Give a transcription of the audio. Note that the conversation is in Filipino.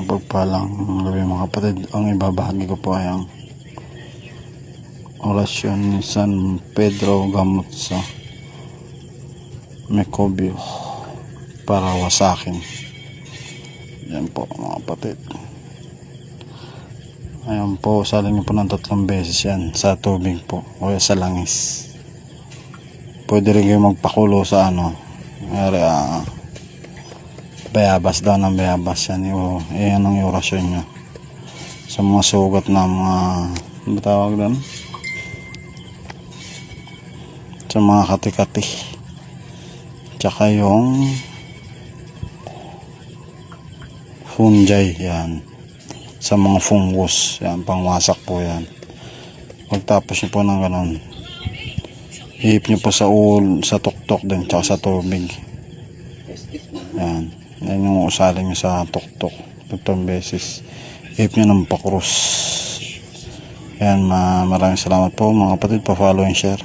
Mapagpalang gabi mga kapatid. Ang ibabahagi ko po ay ang orasyon ni San Pedro gamot sa Mecobio para wasakin. Yan po mga kapatid. Ayan po, saling po ng 3 beses yan sa tubig po o sa langis. Pwede rin kayo magpakulo sa bayabas daw ng bayabas yan. Yan ang orasyon nyo sa mga sugat na mga tawag doon, sa mga kati-kati, tsaka yung fungi yan, sa mga fungus yan, pangwasak po yan. Pagtapos nyo po ng ganon, ihip nyo po sa tuktok din tsaka sa tubig. Yan. Yan yung usalin nyo sa tuktok 3 beses. Ihip nyo ng pakrus. Yan, maraming salamat po mga kapatid. Pa-follow and share.